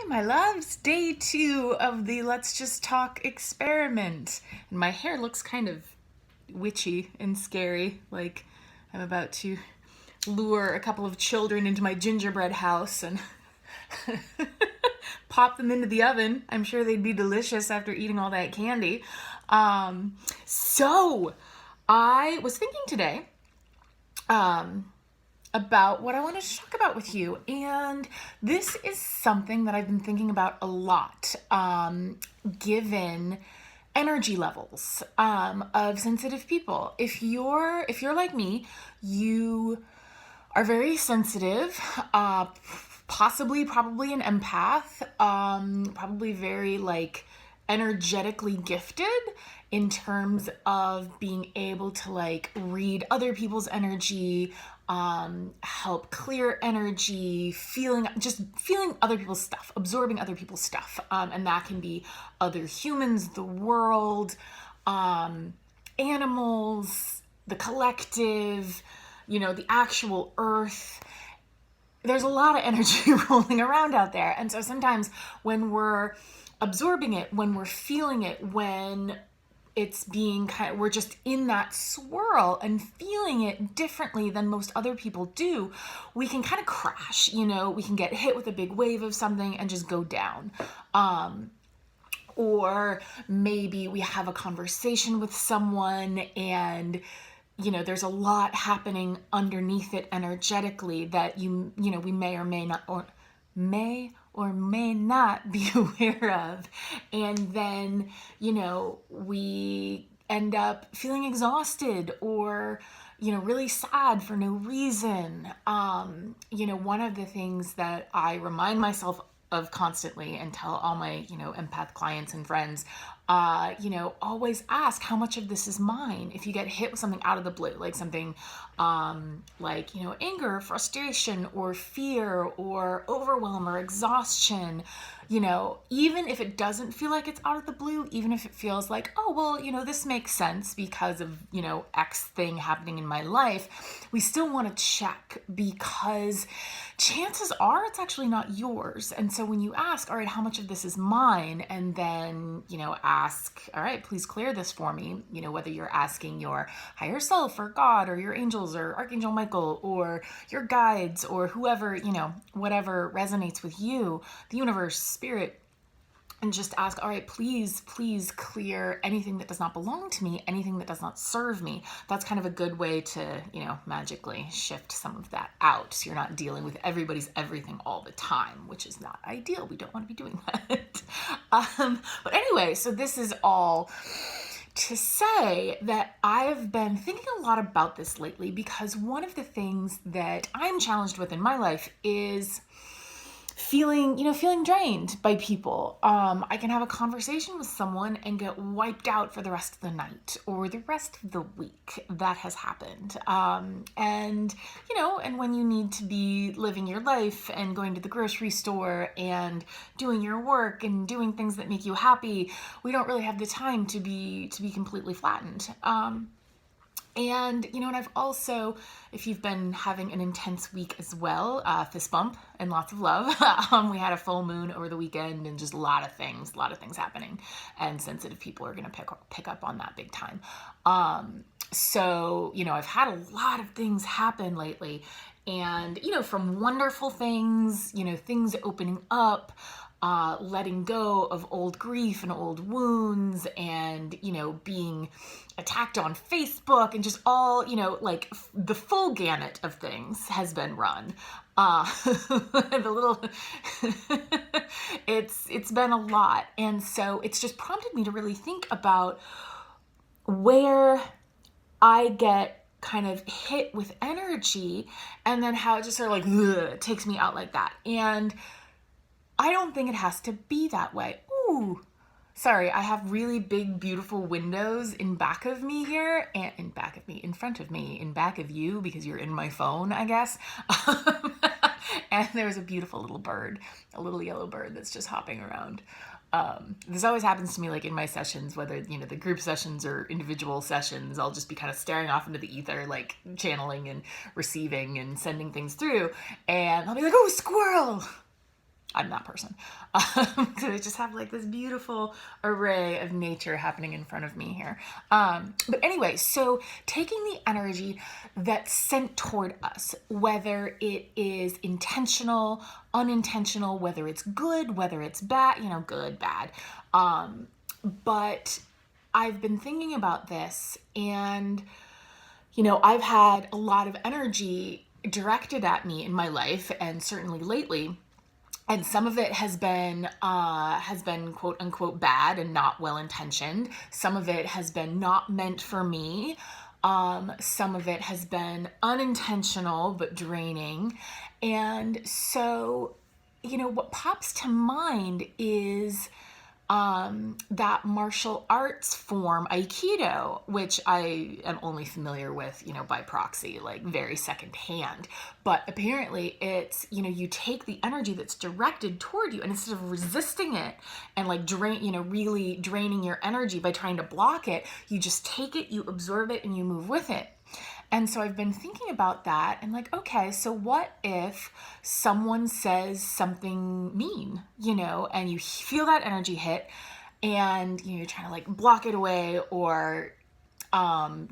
my loves. Day 2 of the Let's Just Talk experiment. And my hair looks kind of witchy and scary, like I'm about to lure a couple of children into my gingerbread house and pop them into the oven. I'm sure they'd be delicious after eating all that candy. So I was thinking today about what I wanted to talk about with you. And this is something that I've been thinking about a lot, given energy levels of sensitive people. If you're like me, you are very sensitive, probably an empath, probably very like energetically gifted in terms of being able to like read other people's energy, help clear energy, feeling other people's stuff, absorbing other people's stuff. And that can be other humans, the world, animals, the collective, the actual earth. There's a lot of energy rolling around out there. And so sometimes when we're absorbing it, when we're feeling it, when it's being we're just in that swirl and feeling it differently than most other people do, we can kind of crash, we can get hit with a big wave of something and just go down. Or maybe we have a conversation with someone and there's a lot happening underneath it energetically that we may or may not be aware of. And then, we end up feeling exhausted or, really sad for no reason. One of the things that I remind myself of constantly and tell all my, empath clients and friends, always ask how much of this is mine. If you get hit with something out of the blue, like something like, anger, frustration, or fear, or overwhelm, or exhaustion, even if it doesn't feel like it's out of the blue, even if it feels like, oh, well, this makes sense because of, X thing happening in my life, we still want to check because chances are it's actually not yours. And so when you ask, all right, how much of this is mine? And then, ask, all right, please clear this for me. Whether you're asking your higher self or God or your angels or Archangel Michael or your guides or whoever, whatever resonates with you, the universe, spirit, and just ask, all right, please clear anything that does not belong to me, anything that does not serve me. That's kind of a good way to, magically shift some of that out. So you're not dealing with everybody's everything all the time, which is not ideal. We don't want to be doing that. But anyway, so this is all to say that I've been thinking a lot about this lately because one of the things that I'm challenged with in my life is feeling drained by people. I can have a conversation with someone and get wiped out for the rest of the night or the rest of the week. That has happened. And when you need to be living your life and going to the grocery store and doing your work and doing things that make you happy, we don't really have the time to be completely flattened. And, and I've also, if you've been having an intense week as well, fist bump and lots of love. We had a full moon over the weekend and just a lot of things happening, and sensitive people are going to pick up on that big time. So, I've had a lot of things happen lately, and, from wonderful things, things opening up, letting go of old grief and old wounds and, being attacked on Facebook and just all, like the full gamut of things has been run. It's been a lot. And so it's just prompted me to really think about where I get kind of hit with energy and then how it just sort of like takes me out like that. And I don't think it has to be that way. Ooh, sorry, I have really big, beautiful windows in back of me here, and in front of me, in back of you, because you're in my phone, I guess. And there's a beautiful little bird, a little yellow bird that's just hopping around. This always happens to me, like in my sessions, whether, the group sessions or individual sessions, I'll just be kind of staring off into the ether, like channeling and receiving and sending things through. And I'll be like, oh, squirrel. I'm that person. So I just have like this beautiful array of nature happening in front of me here. But anyway, so taking the energy that's sent toward us, whether it is intentional, unintentional, whether it's good, whether it's bad, good, bad. But I've been thinking about this, and I've had a lot of energy directed at me in my life, and certainly lately. And some of it has been quote unquote bad and not well intentioned. Some of it has been not meant for me. Some of it has been unintentional but draining. And so, what pops to mind is that martial arts form, Aikido, which I am only familiar with, by proxy, like very secondhand. But apparently it's, you take the energy that's directed toward you, and instead of resisting it and like really draining your energy by trying to block it, you just take it, you absorb it, and you move with it. And so I've been thinking about that and like, okay, so what if someone says something mean, and you feel that energy hit, and you're trying to like block it away or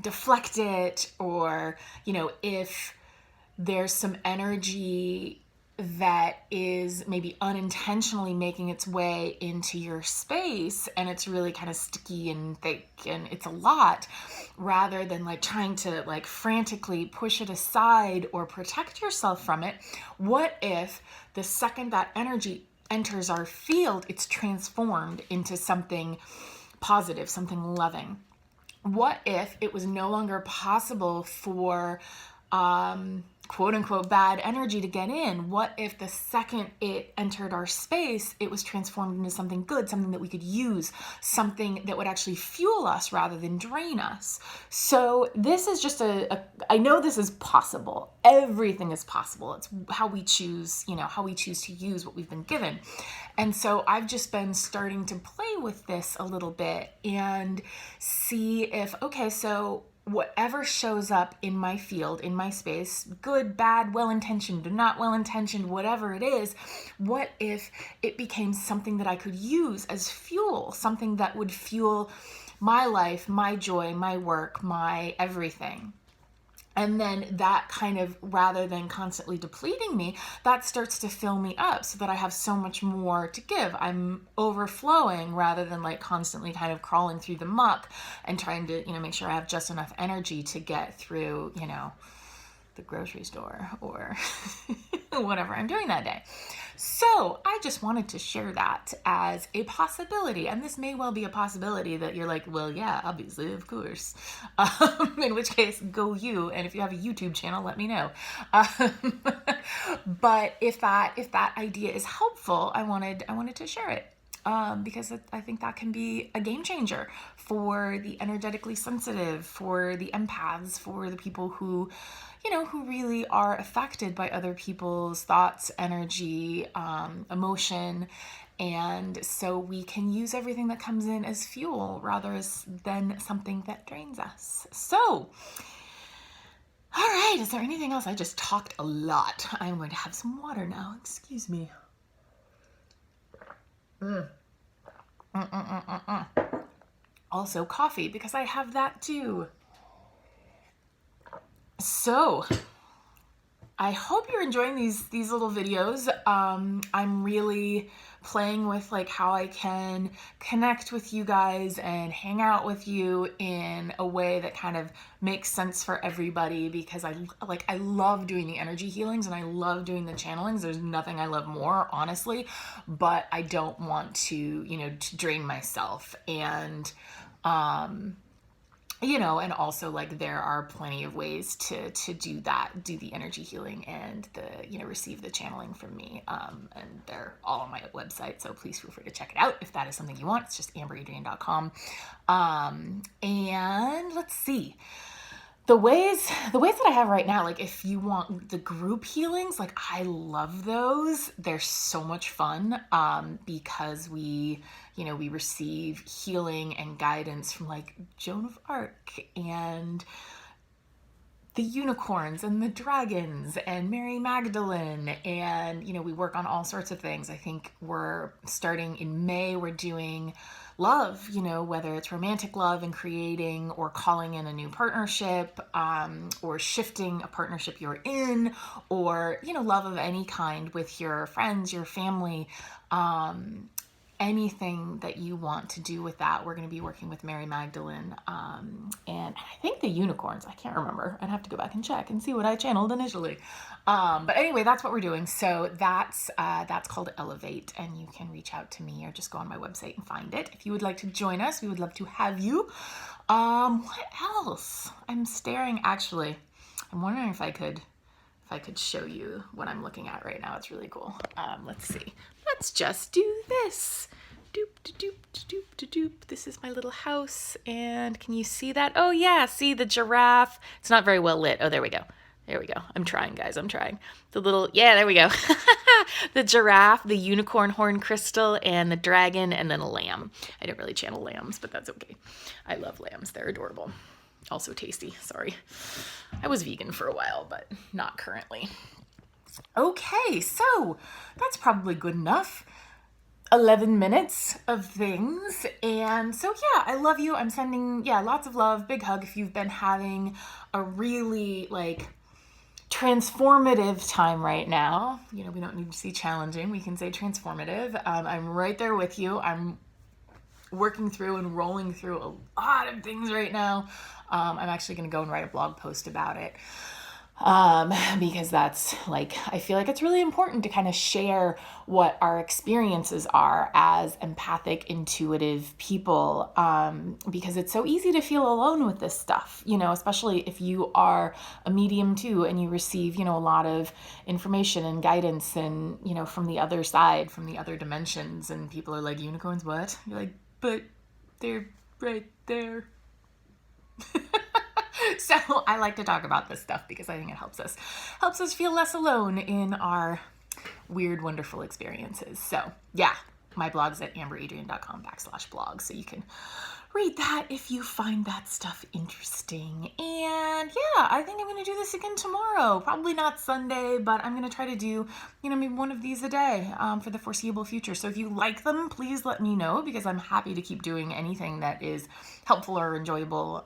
deflect it, or, if there's some energy that is maybe unintentionally making its way into your space, and it's really kind of sticky and thick and it's a lot, rather than like trying to like frantically push it aside or protect yourself from it, what if the second that energy enters our field, it's transformed into something positive, something loving? What if it was no longer possible for quote unquote bad energy to get in? What if the second it entered our space, it was transformed into something good, something that we could use, something that would actually fuel us rather than drain us? So this is just I know this is possible. Everything is possible. It's how we choose, how we choose to use what we've been given. And so I've just been starting to play with this a little bit and see if, okay, so whatever shows up in my field, in my space, good, bad, well-intentioned, not well-intentioned, whatever it is, what if it became something that I could use as fuel, something that would fuel my life, my joy, my work, my everything? And then that kind of, rather than constantly depleting me, that starts to fill me up so that I have so much more to give. I'm overflowing rather than like constantly kind of crawling through the muck and trying to, make sure I have just enough energy to get through, the grocery store or whatever I'm doing that day. So I just wanted to share that as a possibility. And this may well be a possibility that you're like, well, yeah, obviously, of course. In which case, go you. And if you have a YouTube channel, let me know. But if that idea is helpful, I wanted to share it. Because I think that can be a game changer for the energetically sensitive, for the empaths, for the people who really are affected by other people's thoughts, energy, emotion. And so we can use everything that comes in as fuel rather than something that drains us. So, all right, is there anything else? I just talked a lot. I'm going to have some water now. Excuse me. Also coffee, because I have that too. So I hope you're enjoying these little videos. I'm really playing with like how I can connect with you guys and hang out with you in a way that kind of makes sense for everybody, because I love doing the energy healings and I love doing the channelings. There's nothing I love more, honestly, but I don't want to, to drain myself. And and also like there are plenty of ways to do that, do the energy healing and the, receive the channeling from me. And they're all on my website, so please feel free to check it out if that is something you want. It's just amberadrian.com. And let's see. The ways that I have right now, like if you want the group healings, like I love those. They're so much fun because we receive healing and guidance from like Joan of Arc, and the unicorns and the dragons and Mary Magdalene, and we work on all sorts of things. I think we're starting in May, we're doing love, whether it's romantic love and creating or calling in a new partnership, or shifting a partnership you're in, or love of any kind with your friends, your family, anything that you want to do with that. We're going to be working with Mary Magdalene, and I think the unicorns. I can't remember. I'd have to go back and check and see what I channeled initially. But anyway, that's what we're doing. So that's called Elevate, and you can reach out to me or just go on my website and find it. If you would like to join us, we would love to have you. What else? I'm staring. Actually, I'm wondering if I could show you what I'm looking at right now. It's really cool. Let's see. Let's just do this. Doop, doop, doop, doop, doop. This is my little house. And can you see that? Oh yeah, see the giraffe. It's not very well lit. Oh, there we go. There we go. I'm trying, guys. I'm trying. The little, yeah, there we go. The giraffe, the unicorn horn crystal, and the dragon, and then a lamb. I didn't really channel lambs, but that's okay. I love lambs. They're adorable. Also tasty. Sorry. I was vegan for a while, but not currently. Okay, so that's probably good enough. 11 minutes of things. And so, yeah, I love you. I'm sending, lots of love. Big hug if you've been having a really, transformative time right now. We don't need to say challenging. We can say transformative. I'm right there with you. I'm working through and rolling through a lot of things right now. I'm actually going to go and write a blog post about it. Because that's I feel like it's really important to kind of share what our experiences are as empathic, intuitive people, because it's so easy to feel alone with this stuff, especially if you are a medium too, and you receive, a lot of information and guidance and, from the other side, from the other dimensions, and people are like, unicorns, what? You're like, but they're right there. So I like to talk about this stuff because I think it helps us feel less alone in our weird, wonderful experiences. So yeah, my blog's at amberadrian.com/blog. So you can read that if you find that stuff interesting. And yeah, I think I'm going to do this again tomorrow. Probably not Sunday, but I'm going to try to do, maybe one of these a day, for the foreseeable future. So if you like them, please let me know, because I'm happy to keep doing anything that is helpful or enjoyable.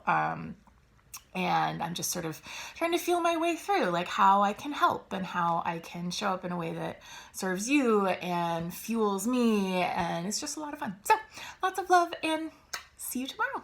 And I'm just sort of trying to feel my way through, how I can help and how I can show up in a way that serves you and fuels me. And it's just a lot of fun. So lots of love, and see you tomorrow.